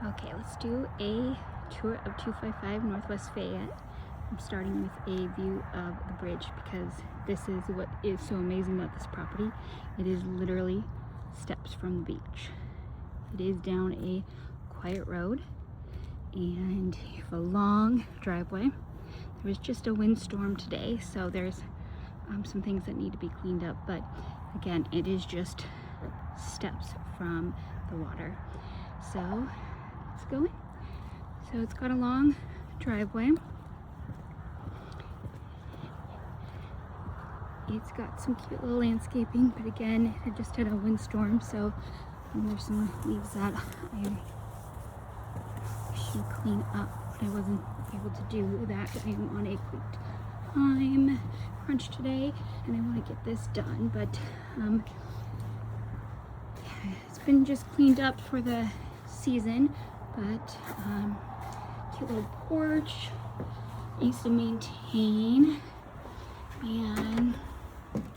Okay, let's do a tour of 255 Northwest Fayette. I'm starting with a view of the bridge because this is what is so amazing about this property. It is literally steps from the beach. It is down a quiet road and you have a long driveway. There was just a windstorm today, so there's some things that need to be cleaned up, but again, it is just steps from the water. So let's go in. So it's got a long driveway. It's got some cute little landscaping, but again, it just had a windstorm, so there's some leaves that I should clean up, but I wasn't able to do that. I am on a quick time crunch today, and I want to get this done, but it's been just cleaned up for the season, but cute little porch, easy to maintain, and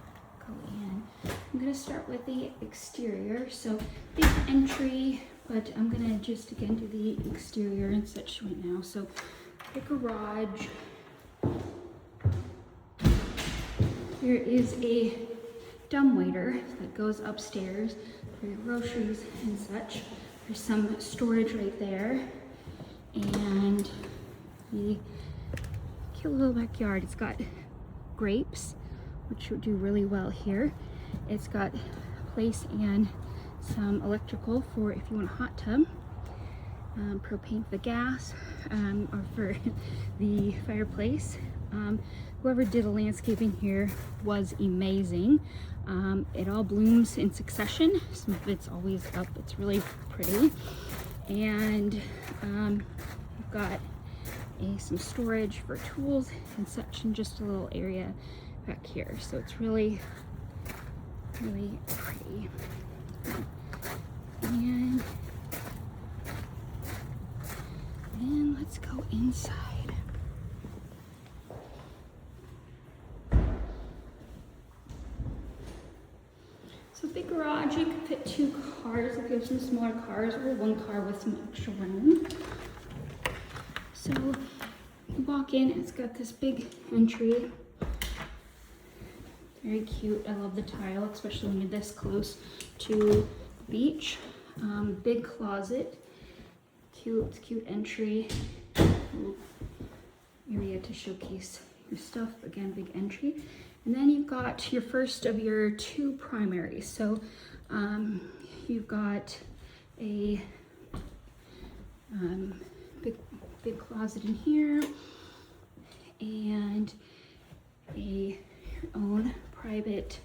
go in. I'm gonna start with the exterior. So big entry, but I'm gonna just again do the exterior and such right now. So the garage. Here is a dumbwaiter that goes upstairs for your groceries and such. There's some storage right there, and the cute little backyard. It's got grapes, which would do really well here. It's got a place and some electrical for if you want a hot tub, propane for the gas, or for the fireplace. Whoever did the landscaping here was amazing. It all blooms in succession. Some of it's always up. It's really pretty. And you've got some storage for tools and such, and just a little area back here. So it's really, really pretty. And then let's go inside. So big garage, you can fit 2 cars if you have some smaller cars, or 1 car with some extra room. So you walk in, it's got this big entry. Very cute. I love the tile, especially when you're this close to the beach. Big closet, cute entry. Area to showcase your stuff. Again, big entry. And then you've got your first of your 2 primaries. So you've got a big closet in here, and your own private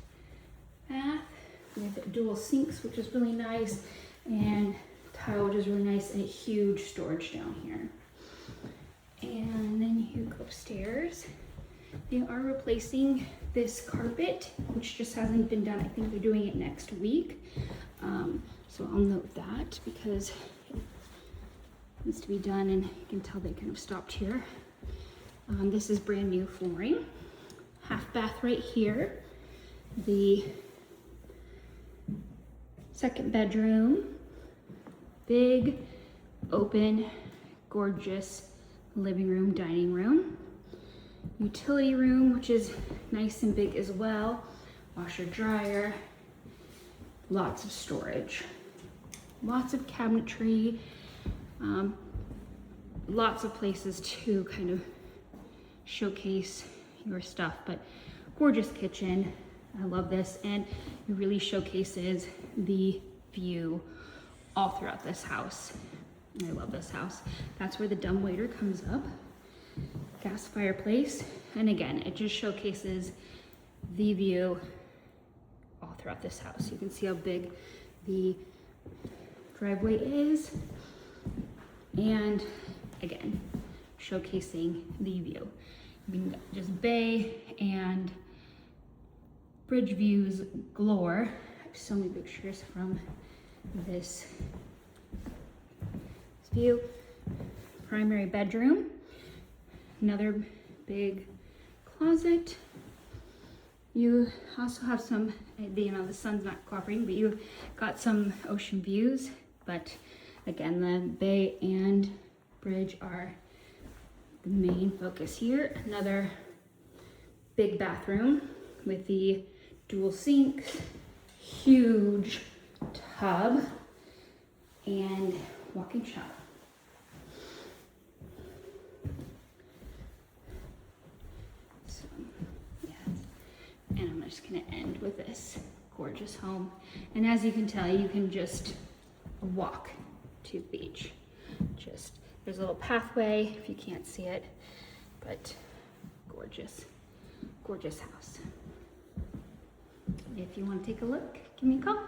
bath. We have dual sinks, which is really nice, and tile, which is really nice, and a huge storage down here. And then you go upstairs. They are replacing this carpet, which just hasn't been done. I think they're doing it next week. So I'll note that because it needs to be done, and you can tell they kind of stopped here. This is brand new flooring. Half bath right here. The second bedroom. Big, open, gorgeous living room, dining room. Utility room, which is nice and big as well. Washer, dryer, lots of storage, lots of cabinetry, lots of places to kind of showcase your stuff, but gorgeous kitchen. I love this, and it really showcases the view all throughout this house. I love this house. That's where the dumbwaiter comes up. Gas fireplace, and again, it just showcases the view all throughout this house. You can see how big the driveway is, and again, showcasing the view. You can just bay and bridge views galore. I have so many pictures from this view. Primary bedroom. Another big closet. You also have some, the sun's not cooperating, but you've got some ocean views, but Again, the bay and bridge are the main focus here. Another big bathroom with the dual sinks, huge tub, and walk-in shower. So, yeah. And I'm just gonna end with this gorgeous home. And as you can tell, you can just walk to the beach. There's a little pathway if you can't see it, but gorgeous, gorgeous house. If you want to take a look, give me a call.